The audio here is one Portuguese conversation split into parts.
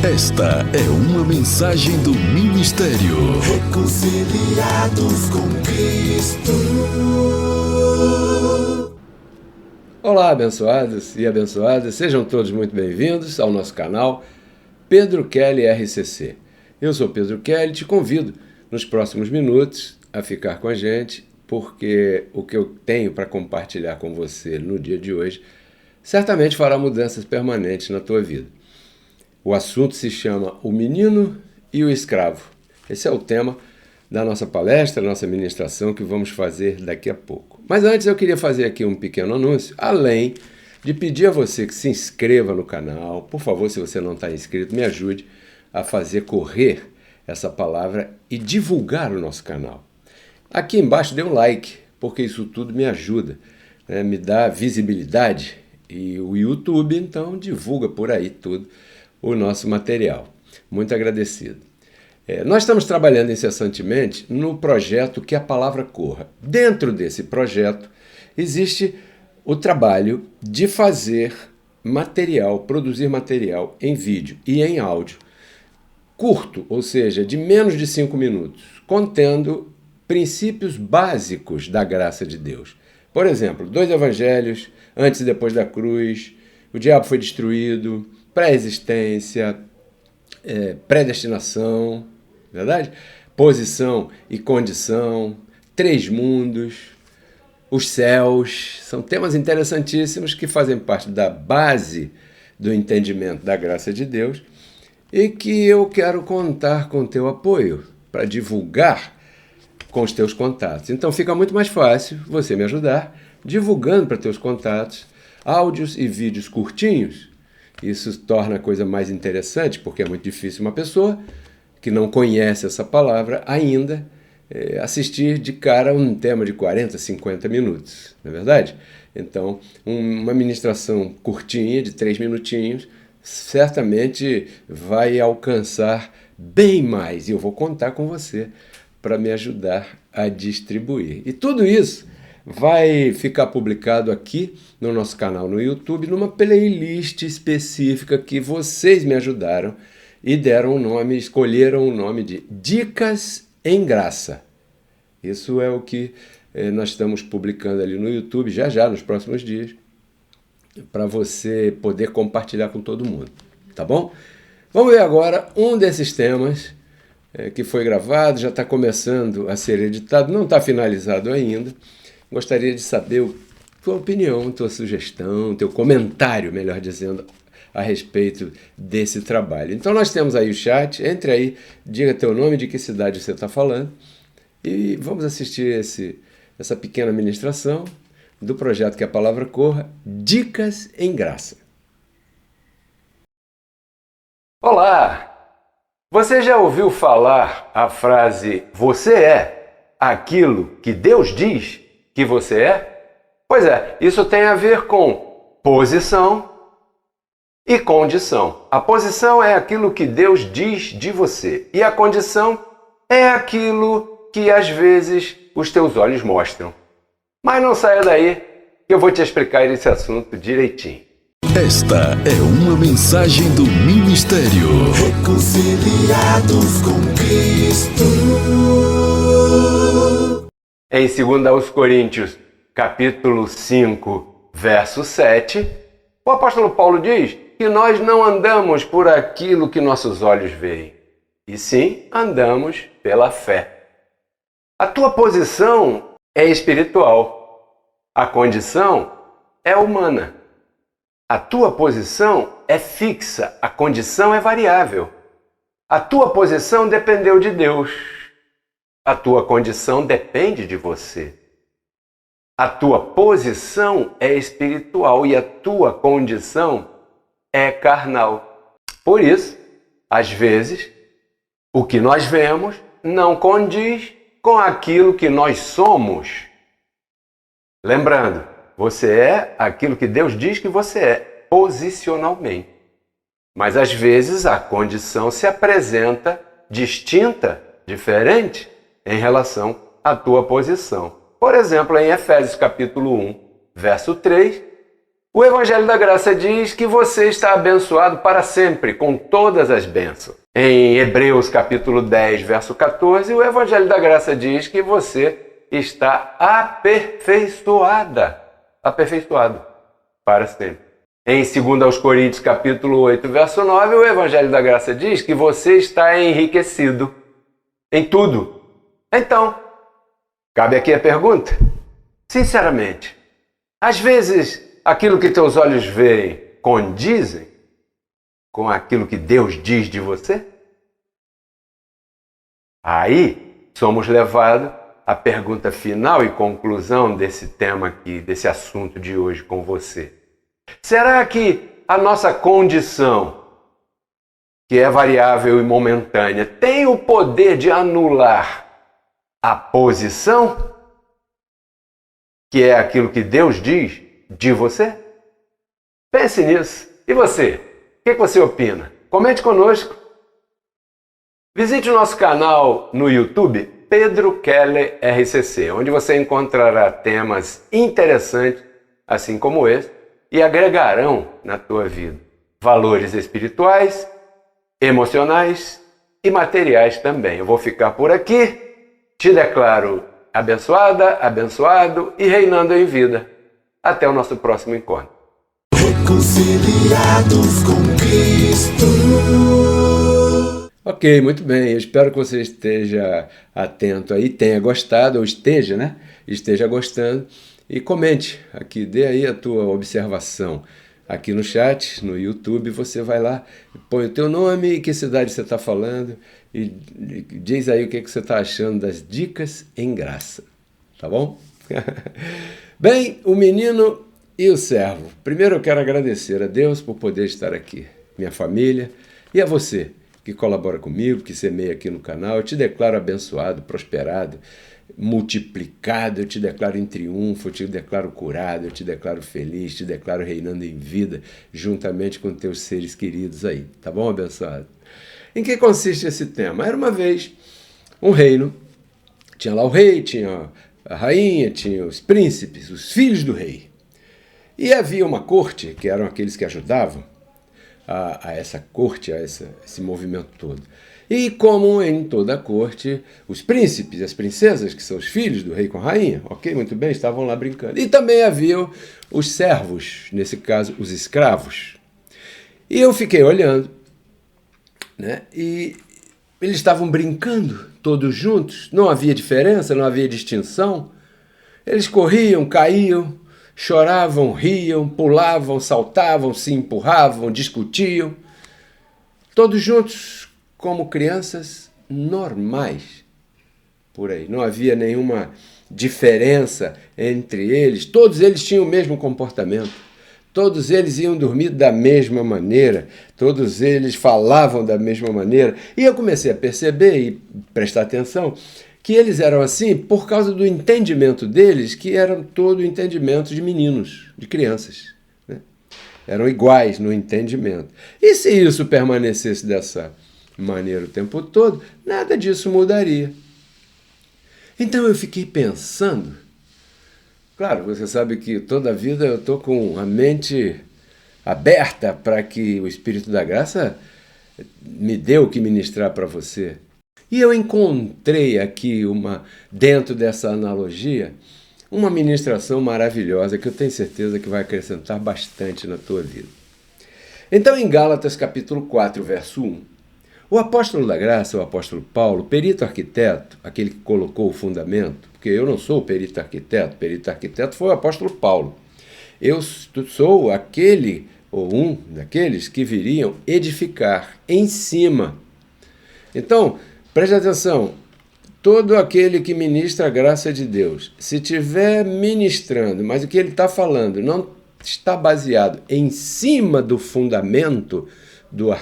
Esta é uma mensagem do Ministério Reconciliados com Cristo. Olá, abençoados e abençoadas, sejam todos muito bem-vindos ao nosso canal Pedro Kelly RCC. Eu sou Pedro Kelly e te convido nos próximos minutos a ficar com a gente, porque o que eu tenho para compartilhar com você no dia de hoje certamente fará mudanças permanentes na tua vida. O assunto se chama O Menino e o Escravo. Esse é o tema da nossa palestra, nossa ministração que vamos fazer daqui a pouco. Mas antes eu queria fazer aqui um pequeno anúncio, além de pedir a você que se inscreva no canal. Por favor, se você não está inscrito, me ajude a fazer correr essa palavra e divulgar o nosso canal. Aqui embaixo dê um like, porque isso tudo me ajuda, né? Me dá visibilidade e o YouTube então divulga por aí tudo o nosso material. Muito agradecido. Nós estamos trabalhando incessantemente no projeto Que a Palavra Corra. Dentro desse projeto existe o trabalho de fazer material, produzir material em vídeo e em áudio curto, ou seja, de menos de 5 minutos, contendo princípios básicos da graça de Deus. Por exemplo, 2 evangelhos, antes e depois da cruz, o diabo foi destruído, pré-existência, predestinação, verdade? Posição e condição, 3 mundos, os céus, são temas interessantíssimos que fazem parte da base do entendimento da graça de Deus e que eu quero contar com o teu apoio para divulgar com os teus contatos. Então fica muito mais fácil você me ajudar divulgando para teus contatos áudios e vídeos curtinhos. Isso torna a coisa mais interessante, porque é muito difícil uma pessoa que não conhece essa palavra ainda assistir de cara um tema de 40, 50 minutos, não é verdade? Então, uma ministração curtinha, de 3 minutinhos, certamente vai alcançar bem mais, e eu vou contar com você para me ajudar a distribuir. E tudo isso vai ficar publicado aqui no nosso canal no YouTube, numa playlist específica que vocês me ajudaram e deram o nome, escolheram o nome de Dicas em Graça. Isso é o que nós estamos publicando ali no YouTube, já nos próximos dias, para você poder compartilhar com todo mundo, tá bom? Vamos ver agora um desses temas que foi gravado, já está começando a ser editado, não está finalizado ainda. Gostaria de saber tua opinião, tua sugestão, teu comentário, melhor dizendo, a respeito desse trabalho. Então nós temos aí o chat, entre aí, diga teu nome, de que cidade você está falando, e vamos assistir essa pequena ministração do projeto Que a Palavra Corra, Dicas em Graça. Olá! Você já ouviu falar a frase "você é aquilo que Deus diz que você é"? Pois é, isso tem a ver com posição e condição. A posição é aquilo que Deus diz de você e a condição é aquilo que às vezes os teus olhos mostram. Mas não saia daí, que eu vou te explicar esse assunto direitinho. Esta é uma mensagem do Ministério Reconciliados com Cristo. Em 2 Coríntios, capítulo 5, verso 7, o apóstolo Paulo diz que nós não andamos por aquilo que nossos olhos veem, e sim andamos pela fé. A tua posição é espiritual, a condição é humana. A tua posição é fixa, a condição é variável. A tua posição dependeu de Deus. A tua condição depende de você. A tua posição é espiritual e a tua condição é carnal. Por isso, às vezes, o que nós vemos não condiz com aquilo que nós somos. Lembrando, você é aquilo que Deus diz que você é, posicionalmente. Mas às vezes a condição se apresenta distinta, diferente, em relação à tua posição. Por exemplo, em Efésios capítulo 1, verso 3, O Evangelho da Graça diz que você está abençoado para sempre, com todas as bênçãos. Em Hebreus capítulo 10, verso 14, o Evangelho da Graça diz que você está aperfeiçoado para sempre. Em 2 Coríntios capítulo 8, verso 9, o Evangelho da Graça diz que você está enriquecido em tudo. Então, cabe aqui a pergunta. Sinceramente, às vezes aquilo que teus olhos veem condizem com aquilo que Deus diz de você? Aí somos levados à pergunta final e conclusão desse tema aqui, desse assunto de hoje com você. Será que a nossa condição, que é variável e momentânea, tem o poder de anular a posição, que é aquilo que Deus diz de você? Pense nisso. E você? O que você opina? Comente conosco. Visite o nosso canal no YouTube, Pedro Keller RCC, onde você encontrará temas interessantes, assim como esse, e agregarão na tua vida valores espirituais, emocionais e materiais também. Eu vou ficar por aqui. Te declaro abençoada, abençoado e reinando em vida. Até o nosso próximo encontro. Reconciliados com Cristo. Ok, muito bem. Eu espero que você esteja atento aí, tenha gostado, ou esteja, né? Esteja gostando. E comente aqui, dê aí a tua observação. Aqui no chat, no YouTube, você vai lá, põe o teu nome e que cidade você está falando e diz aí o que você está achando das dicas em graça. Tá bom? Bem, o menino e o servo. Primeiro eu quero agradecer a Deus por poder estar aqui, minha família, e a você que colabora comigo, que semeia aqui no canal. Eu te declaro abençoado, prosperado, multiplicado, eu te declaro em triunfo, eu te declaro curado, eu te declaro feliz, te declaro reinando em vida, juntamente com teus seres queridos aí. Tá bom, abençoado? Em que consiste esse tema? Era uma vez um reino, tinha lá o rei, tinha a rainha, tinha os príncipes, os filhos do rei. E havia uma corte, que eram aqueles que ajudavam a essa corte, a esse movimento todo. E como em toda a corte, os príncipes e as princesas, que são os filhos do rei com a rainha, ok, muito bem, estavam lá brincando. E também haviam os servos, nesse caso, os escravos. E eu fiquei olhando, né? E eles estavam brincando, todos juntos, não havia diferença, não havia distinção. Eles corriam, caíam, choravam, riam, pulavam, saltavam, se empurravam, discutiam, todos juntos, como crianças normais, por aí. Não havia nenhuma diferença entre eles. Todos eles tinham o mesmo comportamento. Todos eles iam dormir da mesma maneira. Todos eles falavam da mesma maneira. E eu comecei a perceber e prestar atenção que eles eram assim por causa do entendimento deles, que eram todo entendimento de meninos, de crianças, né? Eram iguais no entendimento. E se isso permanecesse dessa maneira o tempo todo, nada disso mudaria. Então eu fiquei pensando, claro, você sabe que toda a vida eu estou com a mente aberta para que o Espírito da Graça me dê o que ministrar para você. E eu encontrei aqui, dentro dessa analogia, uma ministração maravilhosa que eu tenho certeza que vai acrescentar bastante na tua vida. Então, em Gálatas capítulo 4, verso 1, o apóstolo da graça, o apóstolo Paulo, perito arquiteto, aquele que colocou o fundamento, porque eu não sou o perito arquiteto foi o apóstolo Paulo. Eu sou aquele, ou um daqueles, que viriam edificar em cima. Então, preste atenção, todo aquele que ministra a graça de Deus, se estiver ministrando, mas o que ele está falando não está baseado em cima do fundamento do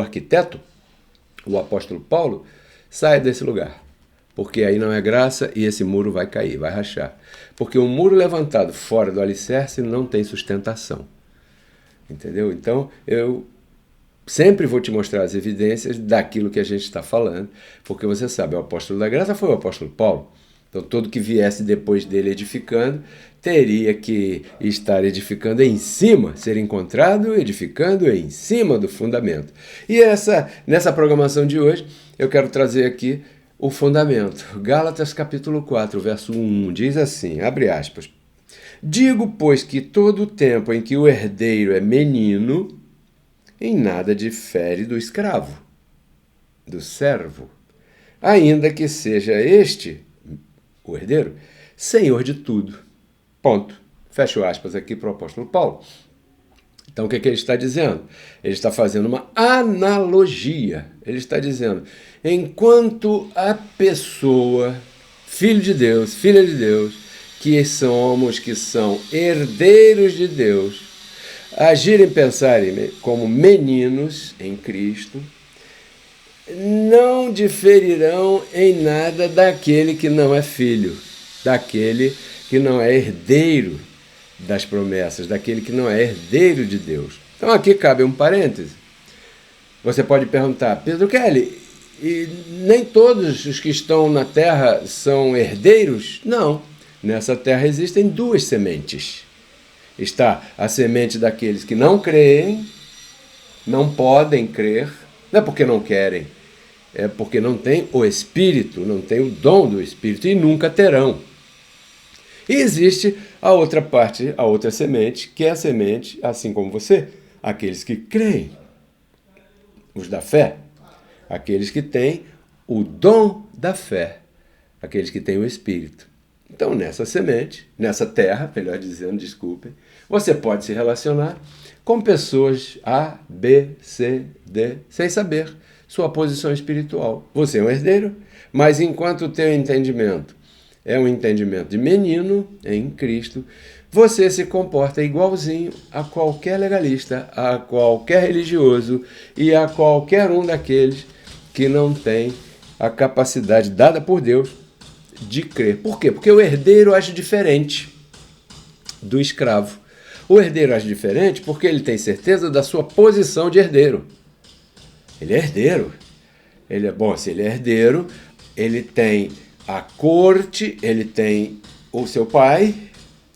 arquiteto, o apóstolo Paulo, saia desse lugar, porque aí não é graça e esse muro vai cair, vai rachar. Porque um muro levantado fora do alicerce não tem sustentação. Entendeu? Então, eu sempre vou te mostrar as evidências daquilo que a gente está falando, porque você sabe, o apóstolo da graça foi o apóstolo Paulo, Então, todo que viesse depois dele edificando, teria que estar edificando em cima, ser encontrado edificando em cima do fundamento. E nessa programação de hoje, eu quero trazer aqui o fundamento. Gálatas capítulo 4, verso 1, diz assim, abre aspas, digo, pois, que todo o tempo em que o herdeiro é menino, em nada difere do escravo, do servo, ainda que seja este, o herdeiro, senhor de tudo. Ponto. Fecho aspas aqui para o apóstolo Paulo. Então, o que ele está dizendo? Ele está fazendo uma analogia. Ele está dizendo, enquanto a pessoa, filho de Deus, filha de Deus, que são herdeiros de Deus, agirem e pensarem como meninos em Cristo, não diferirão em nada daquele que não é filho, daquele que não é herdeiro das promessas, daquele que não é herdeiro de Deus. Então aqui cabe um parêntese. Você pode perguntar, Pedro Kelly, e nem todos os que estão na terra são herdeiros? Não. Nessa terra existem duas sementes. Está a semente daqueles que não creem, não podem crer, não é porque não querem, é porque não têm o Espírito, não têm o dom do Espírito e nunca terão. E existe a outra parte, a outra semente, que é a semente, assim como você, aqueles que creem, os da fé, aqueles que têm o dom da fé, aqueles que têm o Espírito. Então, nessa semente, nessa terra, melhor dizendo, desculpem, você pode se relacionar com pessoas A, B, C, D, sem saber sua posição espiritual. Você é um herdeiro, mas enquanto o teu entendimento é um entendimento de menino em Cristo, você se comporta igualzinho a qualquer legalista, a qualquer religioso e a qualquer um daqueles que não tem a capacidade dada por Deus de crer. Por quê? Porque o herdeiro age diferente do escravo. O herdeiro age diferente porque ele tem certeza da sua posição de herdeiro. Ele é herdeiro. Se ele é herdeiro, ele tem a corte, ele tem o seu pai,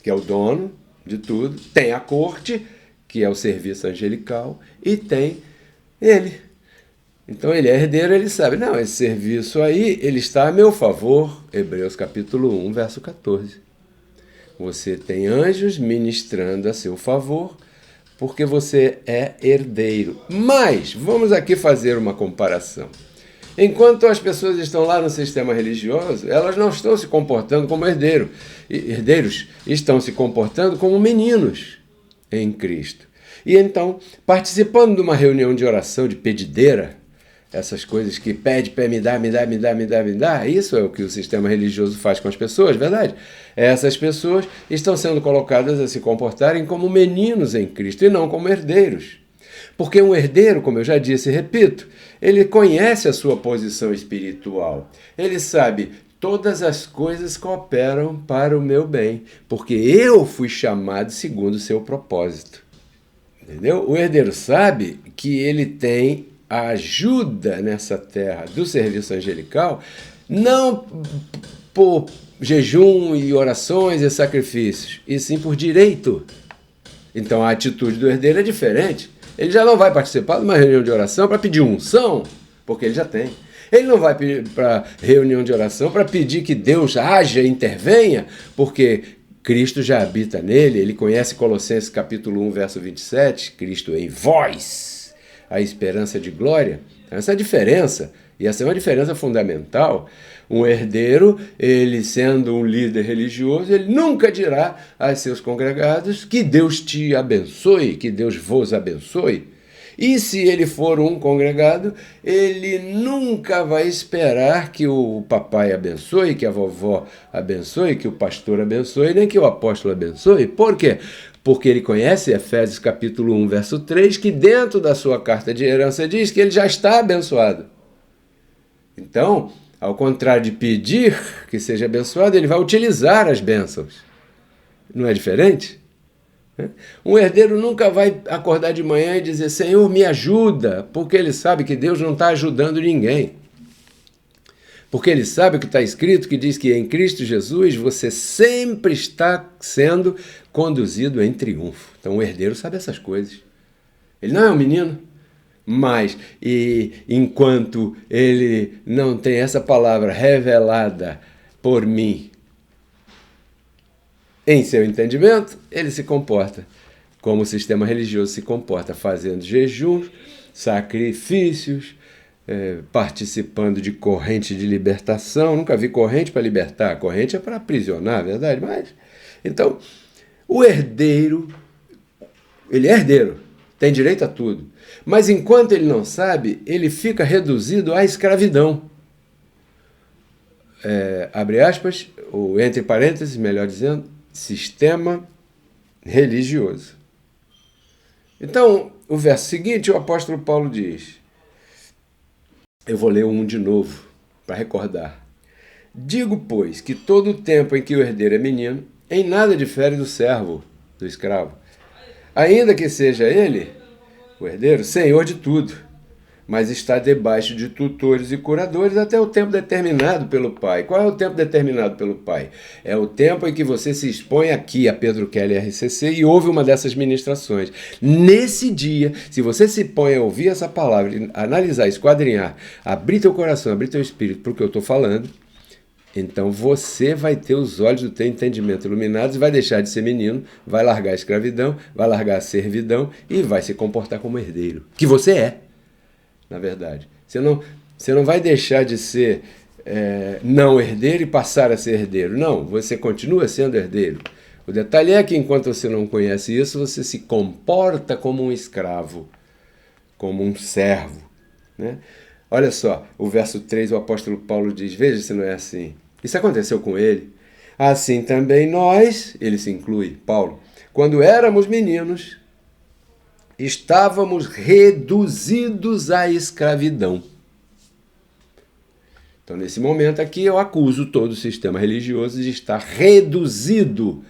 que é o dono de tudo, tem a corte, que é o serviço angelical, e tem ele. Então ele é herdeiro, ele sabe, não, esse serviço aí, ele está a meu favor, Hebreus capítulo 1, verso 14. Você tem anjos ministrando a seu favor, porque você é herdeiro. Mas, vamos aqui fazer uma comparação. Enquanto as pessoas estão lá no sistema religioso, elas não estão se comportando como herdeiros, estão se comportando como meninos em Cristo. E então, participando de uma reunião de oração, de pedideira, essas coisas que pede, me dá, isso é o que o sistema religioso faz com as pessoas, verdade? Essas pessoas estão sendo colocadas a se comportarem como meninos em Cristo e não como herdeiros. Porque um herdeiro, como eu já disse e repito, ele conhece a sua posição espiritual. Ele sabe, todas as coisas cooperam para o meu bem, porque eu fui chamado segundo o seu propósito. Entendeu? O herdeiro sabe que ele tem a ajuda nessa terra do serviço angelical, não por jejum e orações e sacrifícios, e sim por direito. Então a atitude do herdeiro é diferente. Ele já não vai participar de uma reunião de oração para pedir unção, porque ele já tem. Ele não vai para reunião de oração para pedir que Deus haja, intervenha, porque Cristo já habita nele. Ele conhece Colossenses capítulo 1, verso 27, Cristo em vós, a esperança de glória. Essa é a diferença, e essa é uma diferença fundamental. Um herdeiro, ele sendo um líder religioso, ele nunca dirá a seus congregados que Deus te abençoe, que Deus vos abençoe. E se ele for um congregado, ele nunca vai esperar que o papai abençoe, que a vovó abençoe, que o pastor abençoe, nem que o apóstolo abençoe. Por quê? Porque ele conhece Efésios capítulo 1, verso 3, que dentro da sua carta de herança diz que ele já está abençoado. Então, ao contrário de pedir que seja abençoado, ele vai utilizar as bênçãos. Não é diferente? Um herdeiro nunca vai acordar de manhã e dizer, Senhor, me ajuda, porque ele sabe que Deus não está ajudando ninguém. Porque ele sabe o que está escrito, que diz que em Cristo Jesus você sempre está sendo conduzido em triunfo. Então o herdeiro sabe essas coisas. Ele não é um menino, mas enquanto ele não tem essa palavra revelada por mim em seu entendimento, ele se comporta como o sistema religioso se comporta, fazendo jejuns, sacrifícios, participando de corrente de libertação. Nunca vi corrente para libertar, corrente é para aprisionar, verdade? Mas, então, o herdeiro, ele é herdeiro, tem direito a tudo. Mas enquanto ele não sabe, ele fica reduzido à escravidão. Abre aspas, ou entre parênteses, melhor dizendo, sistema religioso. Então, o verso seguinte, o apóstolo Paulo diz, eu vou ler um de novo, para recordar. Digo, pois, que todo o tempo em que o herdeiro é menino, em nada difere do servo, do escravo. Ainda que seja ele, o herdeiro, senhor de tudo, mas está debaixo de tutores e curadores até o tempo determinado pelo Pai. Qual é o tempo determinado pelo Pai? É o tempo em que você se expõe aqui a Pedro Keller RCC e ouve uma dessas ministrações. Nesse dia, se você se põe a ouvir essa palavra, analisar, esquadrinhar, abrir teu coração, abrir teu espírito para o que eu estou falando, então você vai ter os olhos do teu entendimento iluminados e vai deixar de ser menino, vai largar a escravidão, vai largar a servidão e vai se comportar como herdeiro, que você é. Na verdade, você não vai deixar de ser não herdeiro e passar a ser herdeiro. Não, você continua sendo herdeiro. O detalhe é que enquanto você não conhece isso, você se comporta como um escravo, como um servo, né? Olha só, o verso 3, o apóstolo Paulo diz, veja se não é assim. Isso aconteceu com ele. Assim também nós, ele se inclui, Paulo, quando éramos meninos, estávamos reduzidos à escravidão. Então, nesse momento aqui, eu acuso todo o sistema religioso de estar reduzido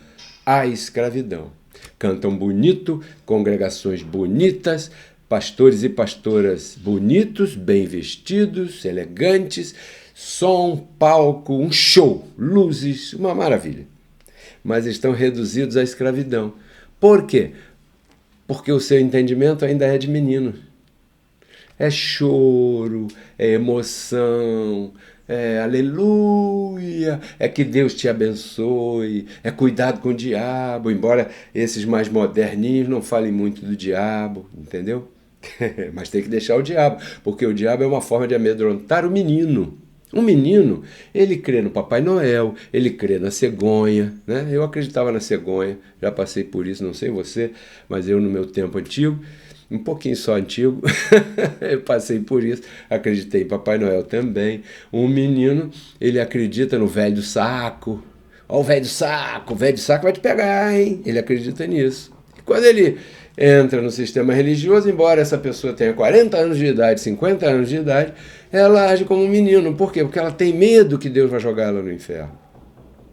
à escravidão. Cantam bonito, congregações bonitas, pastores e pastoras bonitos, bem vestidos, elegantes, som, palco, um show, luzes, uma maravilha. Mas estão reduzidos à escravidão. Por quê? Porque o seu entendimento ainda é de menino. É choro, é emoção, é aleluia, é que Deus te abençoe, é cuidado com o diabo, embora esses mais moderninhos não falem muito do diabo, entendeu? Mas tem que deixar o diabo, porque o diabo é uma forma de amedrontar o menino. Um menino, ele crê no Papai Noel, ele crê na cegonha, né? Eu acreditava na cegonha, já passei por isso, não sei você, mas eu no meu tempo antigo, um pouquinho só antigo, eu passei por isso, acreditei em Papai Noel também. Um menino, ele acredita no velho do saco. Ó, o velho do saco vai te pegar, hein? Ele acredita nisso. E quando ele entra no sistema religioso, embora essa pessoa tenha 40 anos de idade, 50 anos de idade, ela age como um menino. Por quê? Porque ela tem medo que Deus vai jogar ela no inferno.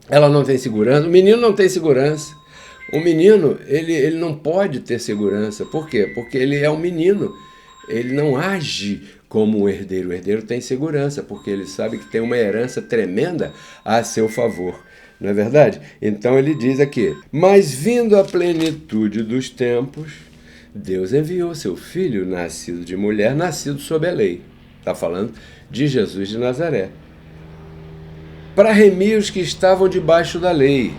Ela não tem segurança. O menino não tem segurança. O menino, ele não pode ter segurança. Por quê? Porque ele é um menino. Ele não age como um herdeiro. O herdeiro tem segurança, porque ele sabe que tem uma herança tremenda a seu favor. Não é verdade? Então ele diz aqui, mas vindo a plenitude dos tempos, Deus enviou seu filho, nascido de mulher, nascido sob a lei. Está falando de Jesus de Nazaré. Para remir os que estavam debaixo da lei,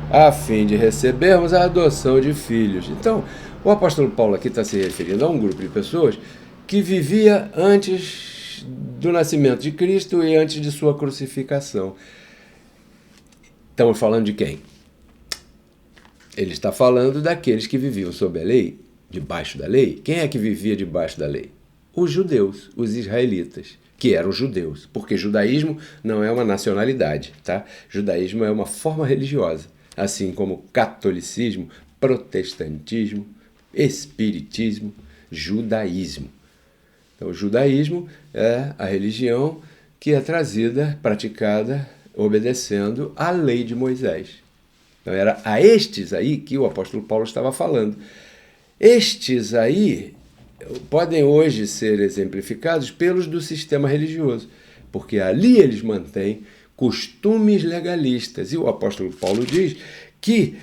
a fim de recebermos a adoção de filhos. Então, o apóstolo Paulo aqui está se referindo a um grupo de pessoas que vivia antes do nascimento de Cristo e antes de sua crucificação. Estamos falando de quem? Ele está falando daqueles que viviam sob a lei, debaixo da lei. Quem é que vivia debaixo da lei? Os judeus, os israelitas, que eram judeus, porque judaísmo não é uma nacionalidade, tá? Judaísmo é uma forma religiosa, assim como catolicismo, protestantismo, espiritismo, judaísmo. Então, o judaísmo é a religião que é trazida, praticada, obedecendo à lei de Moisés. Então, era a estes aí que o apóstolo Paulo estava falando. Estes aí podem hoje ser exemplificados pelos do sistema religioso, porque ali eles mantêm costumes legalistas. E o apóstolo Paulo diz que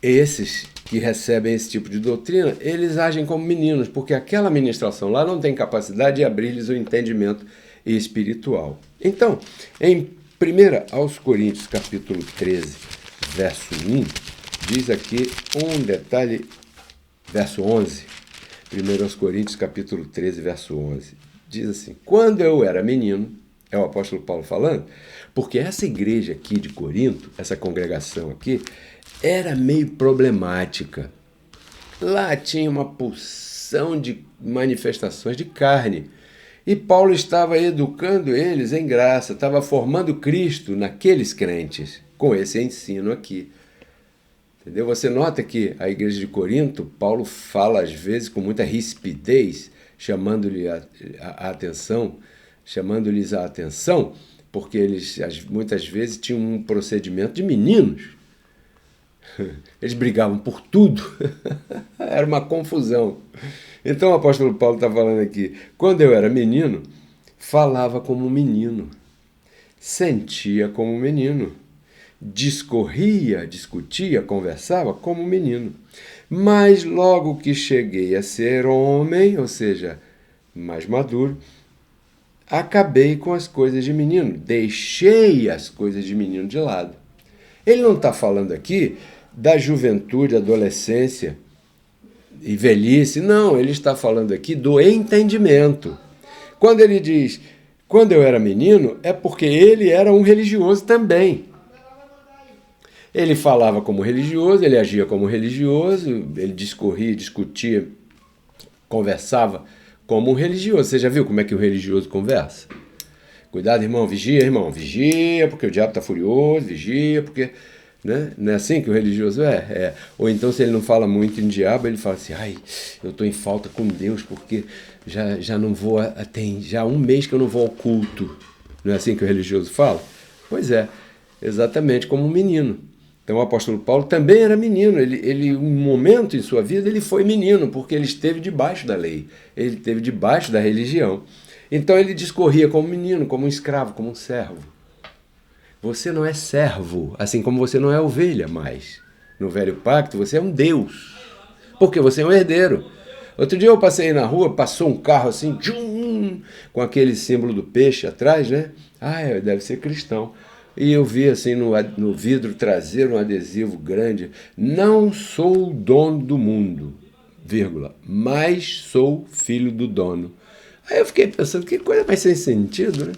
esses que recebem esse tipo de doutrina, eles agem como meninos, porque aquela ministração lá não tem capacidade de abrir-lhes o entendimento espiritual. Então, em 1 aos Coríntios, capítulo 13, verso 1, diz aqui um detalhe, verso 11, 1 aos Coríntios, capítulo 13, verso 11, diz assim: quando eu era menino, é o apóstolo Paulo falando, porque essa igreja aqui de Corinto, essa congregação aqui, era meio problemática. Lá tinha uma porção de manifestações de carne. E Paulo estava educando eles em graça, estava formando Cristo naqueles crentes, com esse ensino aqui. Entendeu? Você nota que a igreja de Corinto, Paulo fala às vezes com muita rispidez, chamando-lhes a atenção, porque eles muitas vezes tinham um procedimento de meninos. Eles brigavam por tudo. Era uma confusão. Então o apóstolo Paulo está falando aqui: quando eu era menino, falava como um menino, sentia como um menino, discorria, discutia, conversava como um menino. Mas logo que cheguei a ser homem, ou seja, mais maduro, acabei com as coisas de menino, deixei as coisas de menino de lado. Ele não está falando aqui da juventude, adolescência e velhice, não, ele está falando aqui do entendimento. Quando ele diz, quando eu era menino, é porque ele era um religioso também. Ele falava como religioso, ele agia como religioso, ele discorria, discutia, conversava como um religioso. Você já viu como é que o religioso conversa? Cuidado, irmão, vigia, porque o diabo está furioso, vigia, porque... Né? Não é assim que o religioso é? Ou então, se ele não fala muito em diabo, ele fala assim: ai, eu estou em falta com Deus, porque já não vou, tem já um mês que eu não vou ao culto. Não é assim que o religioso fala? Pois é, exatamente como um menino. Então o apóstolo Paulo também era menino, ele um momento em sua vida ele foi menino, porque ele esteve debaixo da lei, ele esteve debaixo da religião. Então ele discorria como menino, como um escravo, como um servo. Você não é servo, assim como você não é ovelha mais. No velho pacto você é um Deus, porque você é um herdeiro. Outro dia eu passei na rua, passou um carro assim, tchum, com aquele símbolo do peixe atrás, né? Deve ser cristão. E eu vi assim no vidro traseiro um adesivo grande: não sou o dono do mundo, vírgula, mas sou filho do dono. Aí eu fiquei pensando, que coisa mais sem sentido, né?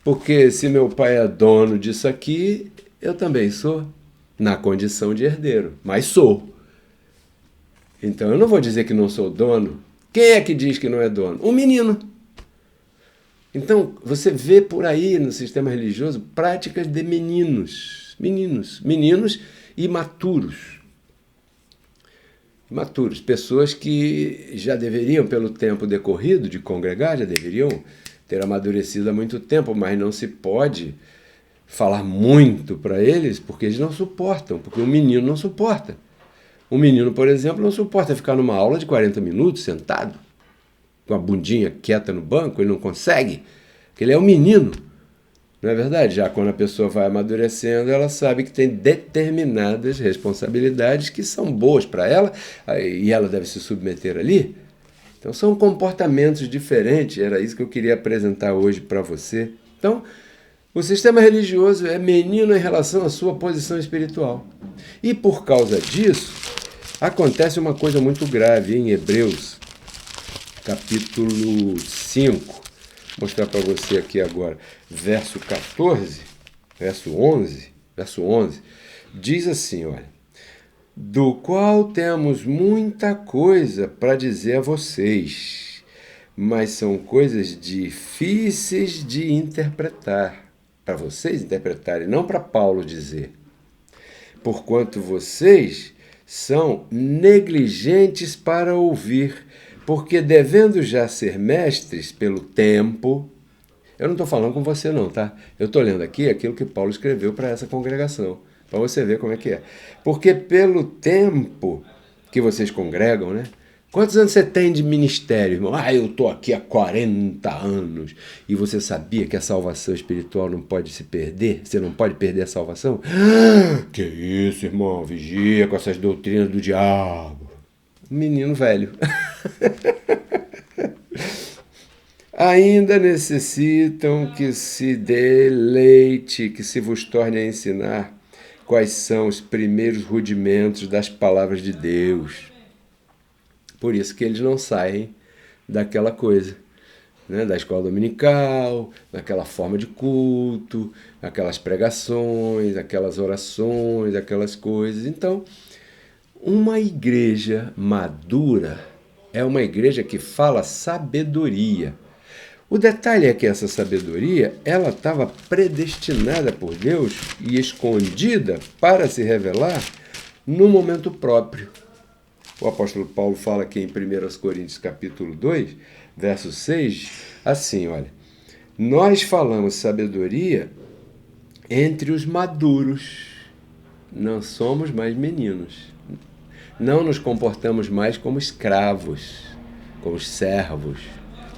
Porque se meu pai é dono disso aqui, eu também sou, na condição de herdeiro, mas sou. Então eu não vou dizer que não sou dono. Quem é que diz que não é dono? Um menino. Então você vê por aí no sistema religioso práticas de meninos imaturos. Imaturos, pessoas que já deveriam, pelo tempo decorrido de congregar, já deveriam ter amadurecido há muito tempo, mas não se pode falar muito para eles, porque eles não suportam, porque um menino não suporta. Um menino, por exemplo, não suporta ficar numa aula de 40 minutos sentado, com a bundinha quieta no banco, ele não consegue, porque ele é um menino. Não é verdade? Já quando a pessoa vai amadurecendo, ela sabe que tem determinadas responsabilidades que são boas para ela, e ela deve se submeter ali. Então são comportamentos diferentes, era isso que eu queria apresentar hoje para você. Então, o sistema religioso é menino em relação à sua posição espiritual. E por causa disso, acontece uma coisa muito grave em Hebreus, capítulo 5. Vou mostrar para você aqui agora, verso 14, verso 11, diz assim, olha: do qual temos muita coisa para dizer a vocês, mas são coisas difíceis de interpretar, para vocês interpretarem, não para Paulo dizer, porquanto vocês são negligentes para ouvir, porque devendo já ser mestres pelo tempo... Eu não estou falando com você não, tá? Eu estou lendo aqui aquilo que Paulo escreveu para essa congregação, para você ver como é que é. Porque pelo tempo que vocês congregam, né? Quantos anos você tem de ministério, irmão? Eu estou aqui há 40 anos. E você sabia que a salvação espiritual não pode se perder? Você não pode perder a salvação? Que isso, irmão? Vigia com essas doutrinas do diabo. Menino velho. Ainda necessitam que se dê leite, que se vos torne a ensinar quais são os primeiros rudimentos das palavras de Deus. Por isso que eles não saem daquela coisa, né? Da escola dominical, daquela forma de culto, aquelas pregações, aquelas orações, aquelas coisas. Então, uma igreja madura é uma igreja que fala sabedoria. O detalhe é que essa sabedoria, ela estava predestinada por Deus e escondida para se revelar no momento próprio. O apóstolo Paulo fala aqui em 1 Coríntios capítulo 2, verso 6, assim, olha: nós falamos sabedoria entre os maduros, não somos mais meninos, não nos comportamos mais como escravos, como servos,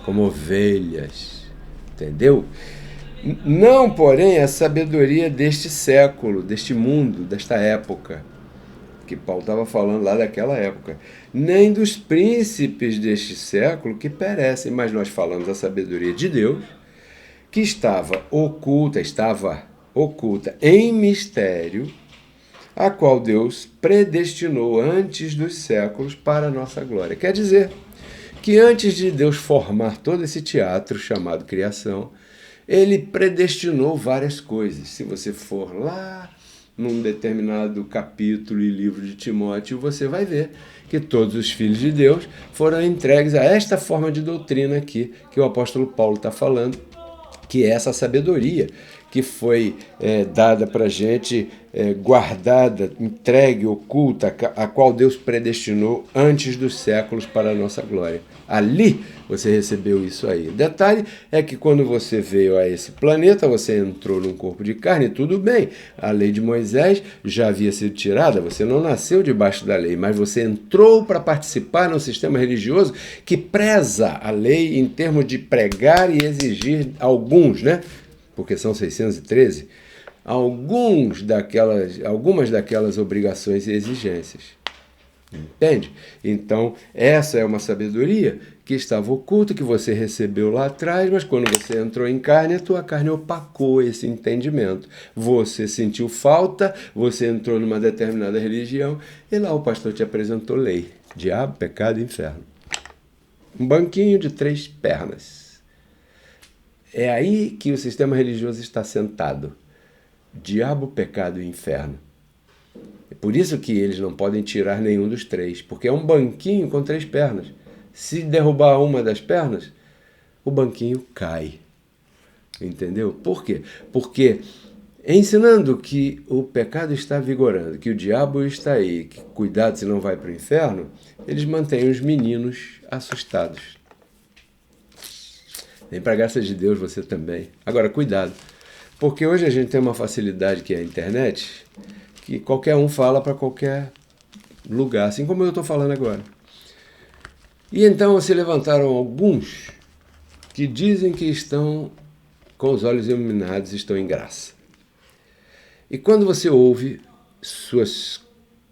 como ovelhas, entendeu? Não, porém, a sabedoria deste século, deste mundo, desta época, que Paulo estava falando lá daquela época, nem dos príncipes deste século que perecem, mas nós falamos a sabedoria de Deus, que estava oculta em mistério, a qual Deus predestinou antes dos séculos para a nossa glória. Quer dizer que antes de Deus formar todo esse teatro chamado criação, ele predestinou várias coisas. Se você for lá num determinado capítulo e livro de Timóteo, você vai ver que todos os filhos de Deus foram entregues a esta forma de doutrina aqui que o apóstolo Paulo está falando, que é essa sabedoria que foi dada para a gente, guardada, entregue, oculta, a qual Deus predestinou antes dos séculos para a nossa glória. Ali você recebeu isso aí. O detalhe é que quando você veio a esse planeta, você entrou num corpo de carne, tudo bem. A lei de Moisés já havia sido tirada, você não nasceu debaixo da lei, mas você entrou para participar num sistema religioso que preza a lei em termos de pregar e exigir alguns, né? Porque são 613, algumas daquelas obrigações e exigências. Entende? Então, essa é uma sabedoria que estava oculta, que você recebeu lá atrás, mas quando você entrou em carne, a tua carne opacou esse entendimento. Você sentiu falta, você entrou numa determinada religião, e lá o pastor te apresentou lei. Diabo, pecado e inferno. Um banquinho de 3 pernas. É aí que o sistema religioso está sentado. Diabo, pecado e inferno. É por isso que eles não podem tirar nenhum dos 3, porque é um banquinho com 3 pernas. Se derrubar uma das pernas, o banquinho cai. Entendeu? Por quê? Porque ensinando que o pecado está vigorando, que o diabo está aí, que cuidado se não vai para o inferno, eles mantêm os meninos assustados. Nem para a graça de Deus você também. Agora, cuidado, porque hoje a gente tem uma facilidade que é a internet, que qualquer um fala para qualquer lugar, assim como eu estou falando agora. E então se levantaram alguns que dizem que estão com os olhos iluminados e estão em graça. E quando você ouve suas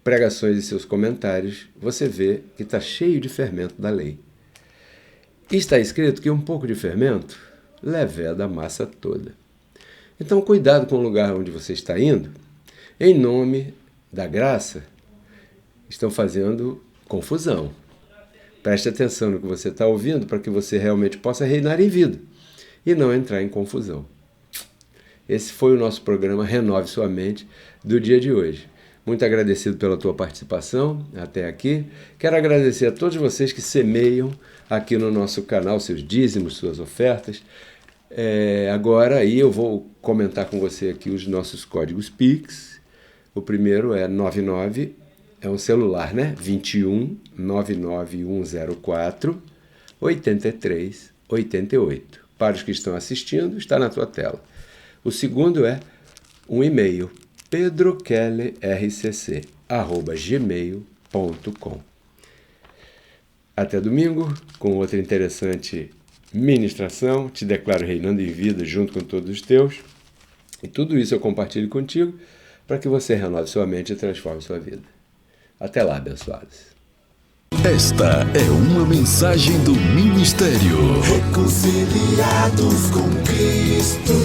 pregações e seus comentários, você vê que está cheio de fermento da lei. E está escrito que um pouco de fermento leveda a massa toda. Então, cuidado com o lugar onde você está indo. Em nome da graça, estão fazendo confusão. Preste atenção no que você está ouvindo para que você realmente possa reinar em vida e não entrar em confusão. Esse foi o nosso programa Renove Sua Mente do dia de hoje. Muito agradecido pela tua participação até aqui. Quero agradecer a todos vocês que semeiam aqui no nosso canal seus dízimos, suas ofertas. Agora aí eu vou comentar com você aqui os nossos códigos Pix. O primeiro é 99, é um celular, né? 21 99104 83 88. Para os que estão assistindo, está na tua tela. O segundo é um e-mail, pedrokellerrcc@gmail.com. Até domingo, com outra interessante ministração. Te declaro reinando em vida junto com todos os teus. E tudo isso eu compartilho contigo para que você renove sua mente e transforme sua vida. Até lá, abençoados. Esta é uma mensagem do Ministério Reconciliados com Cristo.